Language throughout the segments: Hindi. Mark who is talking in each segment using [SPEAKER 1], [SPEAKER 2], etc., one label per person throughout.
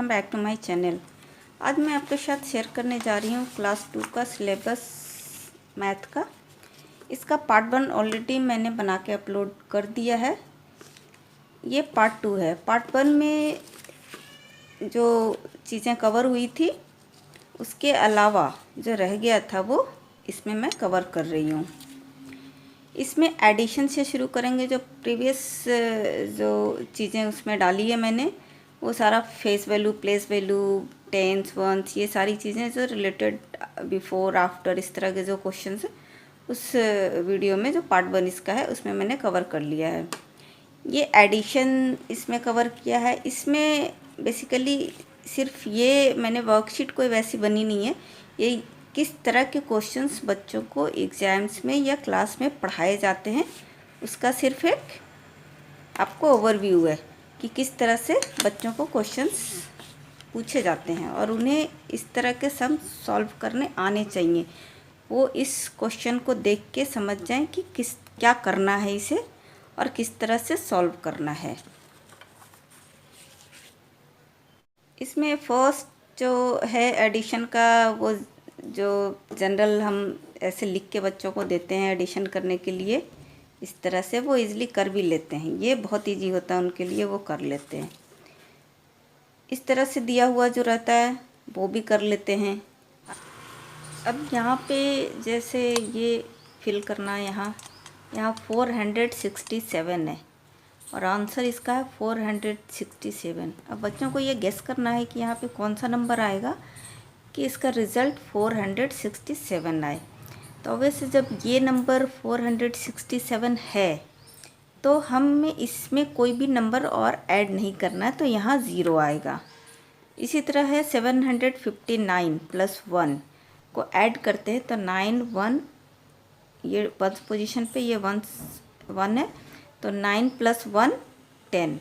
[SPEAKER 1] Welcome back to my channel. आज मैं आपके साथ शेयर करने जा रही हूँ क्लास 2 का सिलेबस मैथ का। इसका पार्ट 1 ऑलरेडी मैंने बना के अपलोड कर दिया है। ये पार्ट 2 है। पार्ट 1 में जो चीज़ें कवर हुई थी उसके अलावा जो रह गया था वो इसमें मैं कवर कर रही हूँ। इसमें एडिशन से शुरू करेंगे। जो प्रीवियस जो चीज़ें उसमें डाली है मैंने, वो सारा face value, place value, tens, ones, ये सारी चीज़ें जो रिलेटेड बिफोर, आफ्टर, इस तरह के जो क्वेश्चंस हैं उस वीडियो में जो पार्ट 1 इसका है उसमें मैंने कवर कर लिया है। ये एडिशन इसमें कवर किया है। इसमें बेसिकली सिर्फ ये मैंने वर्कशीट कोई वैसी बनी नहीं है। ये किस तरह के क्वेश्चंस बच्चों को एग्ज़ाम्स में या क्लास में पढ़ाए जाते हैं उसका सिर्फ एक आपको ओवरव्यू है कि किस तरह से बच्चों को क्वेश्चंस पूछे जाते हैं और उन्हें इस तरह के सम सॉल्व करने आने चाहिए। वो इस क्वेश्चन को देख के समझ जाएं कि क्या करना है इसे और किस तरह से सॉल्व करना है। इसमें फर्स्ट जो है एडिशन का, वो जो जनरल हम ऐसे लिख के बच्चों को देते हैं एडिशन करने के लिए, इस तरह से वो इजीली कर भी लेते हैं। ये बहुत इजी होता है उनके लिए, वो कर लेते हैं। इस तरह से दिया हुआ जो रहता है वो भी कर लेते हैं। अब यहाँ पे जैसे ये फिल करना है, यहाँ 467 है और आंसर इसका है 467। अब बच्चों को ये गेस करना है कि यहाँ पे कौन सा नंबर आएगा कि इसका रिज़ल्ट 467 आए। तो ऑब्वियसली जब ये नंबर 467 है तो हमें इसमें कोई भी नंबर और ऐड नहीं करना है, तो यहाँ 0 आएगा। इसी तरह है 759 प्लस 1 को ऐड करते हैं तो 9 1, ये 1 पोजीशन पे ये 1 है, तो 9 प्लस 1 10,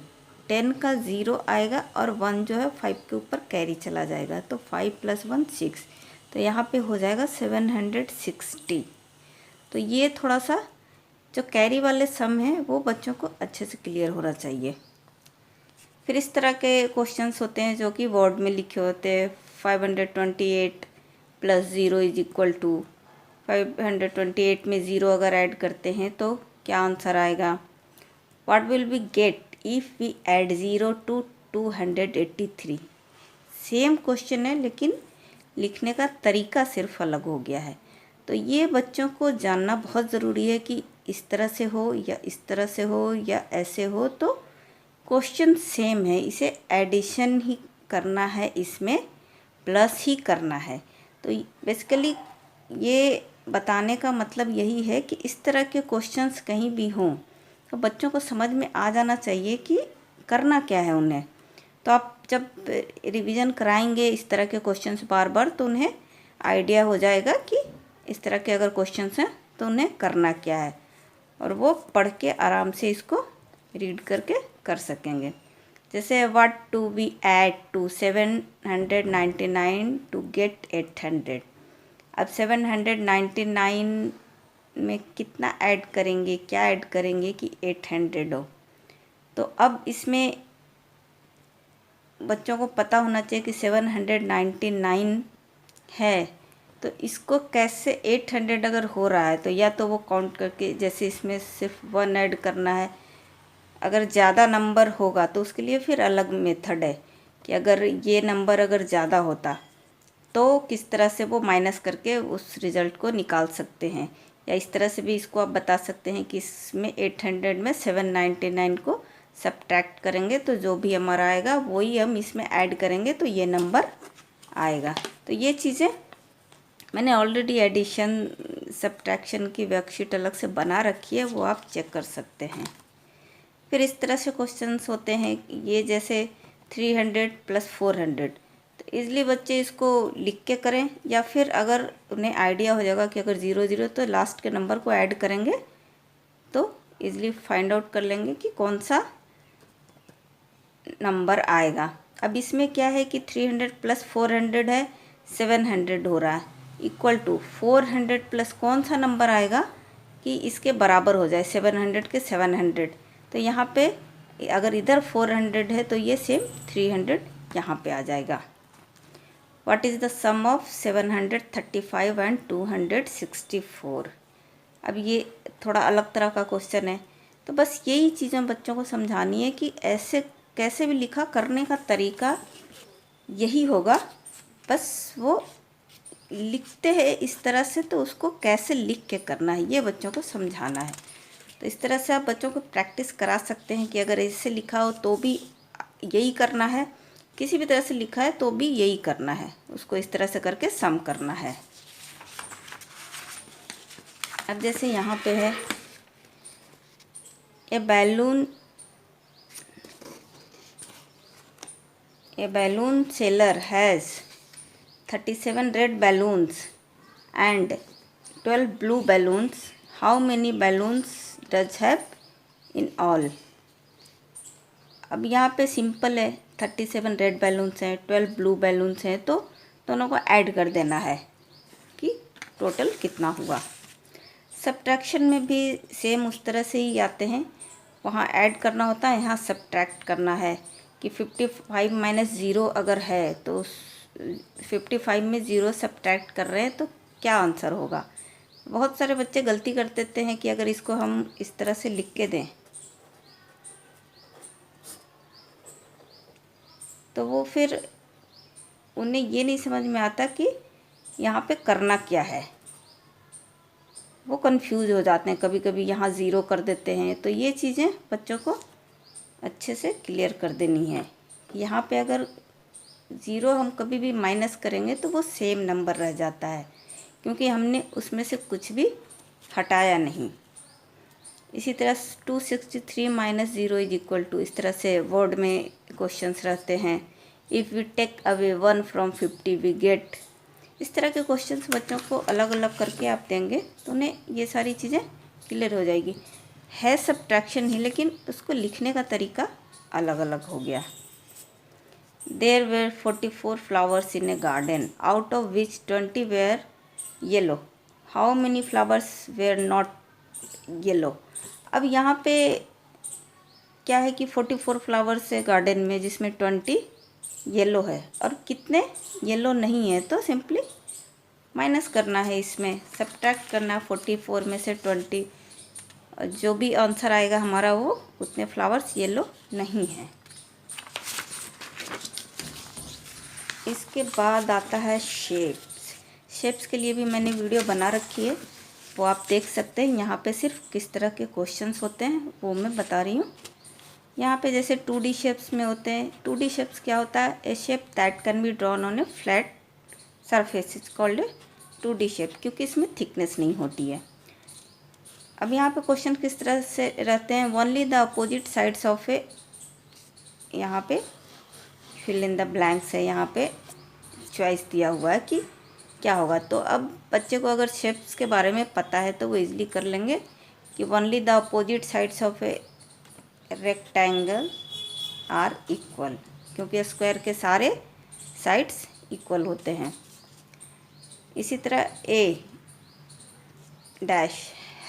[SPEAKER 1] 10 का 0 आएगा और 1 जो है 5 के ऊपर कैरी चला जाएगा, तो 5 प्लस 1 6, तो यहाँ पे हो जाएगा 760। तो ये थोड़ा सा जो कैरी वाले सम हैं वो बच्चों को अच्छे से क्लियर होना चाहिए। फिर इस तरह के क्वेश्चंस होते हैं जो कि वर्ड में लिखे होते हैं। 528 प्लस 0 इज इक्वल टू 528 में 0 अगर ऐड करते हैं तो क्या आंसर आएगा। What will we get if we add 0 to 283। Same question है लेकिन लिखने का तरीका सिर्फ अलग हो गया है। तो ये बच्चों को जानना बहुत ज़रूरी है कि इस तरह से हो या इस तरह से हो या ऐसे हो, तो क्वेश्चन सेम है, इसे एडिशन ही करना है, इसमें प्लस ही करना है। तो बेसिकली ये बताने का मतलब यही है कि इस तरह के क्वेश्चंस कहीं भी हों तो बच्चों को समझ में आ जाना चाहिए कि करना क्या है उन्हें। तो आप जब रिवीजन कराएंगे इस तरह के क्वेश्चंस बार बार तो उन्हें आइडिया हो जाएगा कि इस तरह के अगर क्वेश्चंस हैं तो उन्हें करना क्या है और वो पढ़ के आराम से इसको रीड करके कर सकेंगे। जैसे what to be add to 799 to get 800। अब 799 में कितना ऐड करेंगे, क्या ऐड करेंगे कि 800 हो। तो अब इसमें बच्चों को पता होना चाहिए कि 799 है, तो इसको कैसे 800 अगर हो रहा है तो या तो वो काउंट करके, जैसे इसमें सिर्फ 1 ऐड करना है। अगर ज़्यादा नंबर होगा तो उसके लिए फिर अलग मेथड है कि अगर ये नंबर अगर ज़्यादा होता तो किस तरह से वो माइनस करके उस रिज़ल्ट को निकाल सकते हैं, या इस तरह से भी इसको आप बता सकते हैं कि इसमें 800 में 799 को सब्ट्रैक्ट करेंगे तो जो भी हमारा आएगा वही हम इसमें ऐड करेंगे तो ये नंबर आएगा। तो ये चीज़ें मैंने ऑलरेडी एडिशन सब्ट्रैक्शन की वर्कशीट अलग से बना रखी है, वो आप चेक कर सकते हैं। फिर इस तरह से क्वेश्चंस होते हैं ये, जैसे 300 प्लस 400, तो ईज़िली बच्चे इसको लिख के करें, या फिर अगर उन्हें आइडिया हो जाएगा कि अगर 0 0 तो लास्ट के नंबर को ऐड करेंगे तो ईज़िली फाइंड आउट कर लेंगे कि कौन सा नंबर आएगा। अब इसमें क्या है कि 300 प्लस 400 है, 700 हो रहा है, इक्वल टू 400 प्लस कौन सा नंबर आएगा कि इसके बराबर हो जाए 700 के 700। तो यहाँ पे अगर इधर 400 है तो ये सेम 300 यहाँ पे आ जाएगा। What is the sum of 735 and 264। अब ये थोड़ा अलग तरह का क्वेश्चन है, तो बस यही चीज़ें बच्चों को समझानी है कि ऐसे कैसे भी लिखा करने का तरीका यही होगा, बस वो लिखते हैं इस तरह से, तो उसको कैसे लिख के करना है ये बच्चों को समझाना है। तो इस तरह से आप बच्चों को प्रैक्टिस करा सकते हैं कि अगर ऐसे लिखा हो तो भी यही करना है, किसी भी तरह से लिखा है तो भी यही करना है, उसको इस तरह से करके सम करना है। अब जैसे यहाँ पे है a balloon seller has 37 red balloons and 12 blue balloons. How many balloons does have in all? अब यहाँ पे सिंपल है, 37 रेड बैलून्स हैं, 12 ब्लू बैलून्स हैं, तो दोनों को ऐड कर देना है कि टोटल कितना हुआ। सब्ट्रैक्शन में भी सेम उस तरह से ही आते हैं, वहाँ ऐड करना होता है, यहाँ सब्ट्रैक्ट करना है कि 55 माइनस 0 अगर है तो 55 में 0 सब्ट्रैक्ट कर रहे हैं तो क्या आंसर होगा। बहुत सारे बच्चे गलती कर देते हैं कि अगर इसको हम इस तरह से लिख के दें तो वो फिर उन्हें ये नहीं समझ में आता कि यहाँ पे करना क्या है, वो कंफ्यूज हो जाते हैं, कभी कभी यहाँ ज़ीरो कर देते हैं। तो ये चीज़ें बच्चों को अच्छे से क्लियर कर देनी है। यहाँ पे अगर ज़ीरो हम कभी भी माइनस करेंगे तो वो सेम नंबर रह जाता है, क्योंकि हमने उसमें से कुछ भी हटाया नहीं। इसी तरह 263 माइनस 0 इज इक्वल टू, इस तरह से वर्ड में क्वेश्चंस रहते हैं। If we take away 1 from 50 we get. इस तरह के क्वेश्चंस बच्चों को अलग अलग करके आप देंगे तो उन्हें ये सारी चीज़ें क्लियर हो जाएगी। है सब्ट्रैक्शन ही, लेकिन उसको लिखने का तरीका अलग अलग हो गया। There were 44 flowers in a garden out of which 20 were yellow. How many flowers were not yellow. अब यहाँ पे क्या है कि 44 फ्लावर्स है गार्डन में, जिसमें 20 येलो है और कितने येलो नहीं है, तो सिंपली माइनस करना है, इसमें सब्ट्रैक्ट करना है 44 में से 20, और जो भी आंसर आएगा हमारा वो उतने फ्लावर्स येलो नहीं है। इसके बाद आता है शेप्स। शेप्स के लिए भी मैंने वीडियो बना रखी है, वो आप देख सकते हैं। यहाँ पे सिर्फ किस तरह के क्वेश्चंस होते हैं वो मैं बता रही हूँ। यहाँ पे जैसे 2D शेप्स में होते हैं। 2D शेप्स क्या होता है, a shape that can be drawn on a flat surface is called a 2D shape, क्योंकि इसमें थिकनेस नहीं होती है। अब यहाँ पे क्वेश्चन किस तरह से रहते हैं, only the opposite sides of a, यहाँ पे फिल इन द ब्लैंक्स है, यहाँ पे चॉइस दिया हुआ है कि क्या होगा। तो अब बच्चे को अगर शेप्स के बारे में पता है तो वो इजीली कर लेंगे कि only the opposite sides of a rectangle are equal, क्योंकि स्क्वायर के सारे साइड्स इक्वल होते हैं। इसी तरह a dash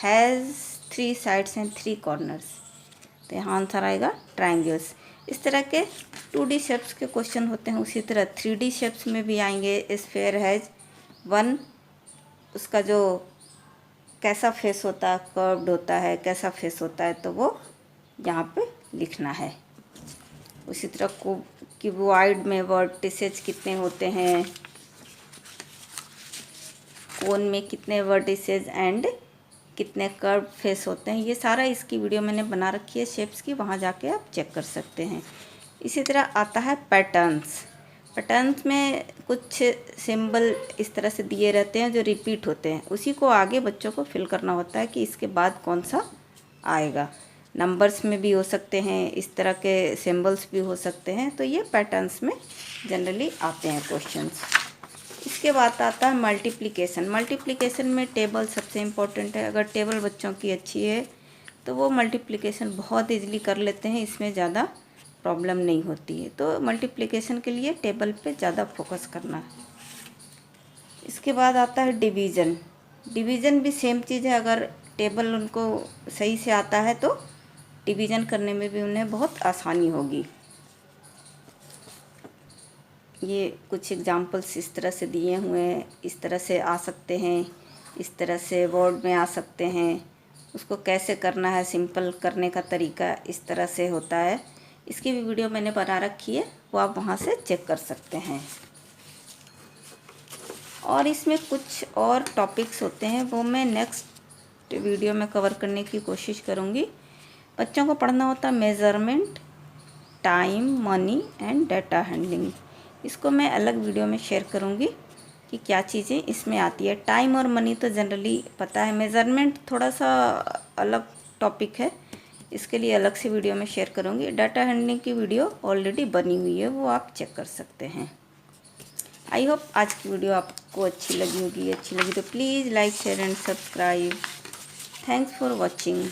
[SPEAKER 1] has 3 sides and 3 corners, तो यहाँ आंसर आएगा ट्रायंगल्स। इस तरह के 2D शेप्स के क्वेश्चन होते हैं। उसी तरह 3D शेप्स में भी आएंगे। स्फेयर हैज़ 1, उसका जो कैसा फेस होता है, कर्व्ड होता है, कैसा फेस होता है, तो वो यहाँ पे लिखना है। उसी तरह क्यूबॉइड में वर्टिसेस कितने होते हैं, कोन में कितने वर्टिसेस एंड कितने कर्व फेस होते हैं, ये सारा इसकी वीडियो मैंने बना रखी है शेप्स की, वहाँ जाके आप चेक कर सकते हैं। इसी तरह आता है पैटर्न्स। पैटर्न्स में कुछ सिंबल इस तरह से दिए रहते हैं जो रिपीट होते हैं, उसी को आगे बच्चों को फिल करना होता है कि इसके बाद कौन सा आएगा। नंबर्स में भी हो सकते हैं, इस तरह के सिंबल्स भी हो सकते हैं, तो ये पैटर्न्स में जनरली आते हैं क्वेश्चंस। इसके बाद आता है मल्टीप्लिकेशन। मल्टीप्लिकेशन में टेबल सबसे इम्पोर्टेंट है। अगर टेबल बच्चों की अच्छी है तो वो मल्टीप्लिकेशन बहुत इजीली कर लेते हैं, इसमें ज़्यादा प्रॉब्लम नहीं होती है। तो मल्टीप्लिकेशन के लिए टेबल पे ज़्यादा फोकस करना है। इसके बाद आता है डिवीज़न। डिवीज़न भी सेम चीज़ है, अगर टेबल उनको सही से आता है तो डिवीज़न करने में भी उन्हें बहुत आसानी होगी। ये कुछ एग्जांपल्स इस तरह से दिए हुए हैं, इस तरह से आ सकते हैं, इस तरह से वर्ड में आ सकते हैं। उसको कैसे करना है, सिंपल करने का तरीका इस तरह से होता है। इसकी भी वीडियो मैंने बना रखी है, वो आप वहाँ से चेक कर सकते हैं। और इसमें कुछ और टॉपिक्स होते हैं, वो मैं नेक्स्ट वीडियो में कवर करने की कोशिश करूँगी। बच्चों को पढ़ना होता है measurement, time, money and data handling. इसको मैं अलग वीडियो में शेयर करूँगी कि क्या चीज़ें इसमें आती है। टाइम और मनी तो जनरली पता है, मेज़रमेंट थोड़ा सा अलग टॉपिक है, इसके लिए अलग से वीडियो में शेयर करूँगी। डाटा हैंडलिंग की वीडियो ऑलरेडी बनी हुई है, वो आप चेक कर सकते हैं। आई होप आज की वीडियो आपको अच्छी लगी होगी। अच्छी लगी तो please like, share and subscribe. Thanks for watching.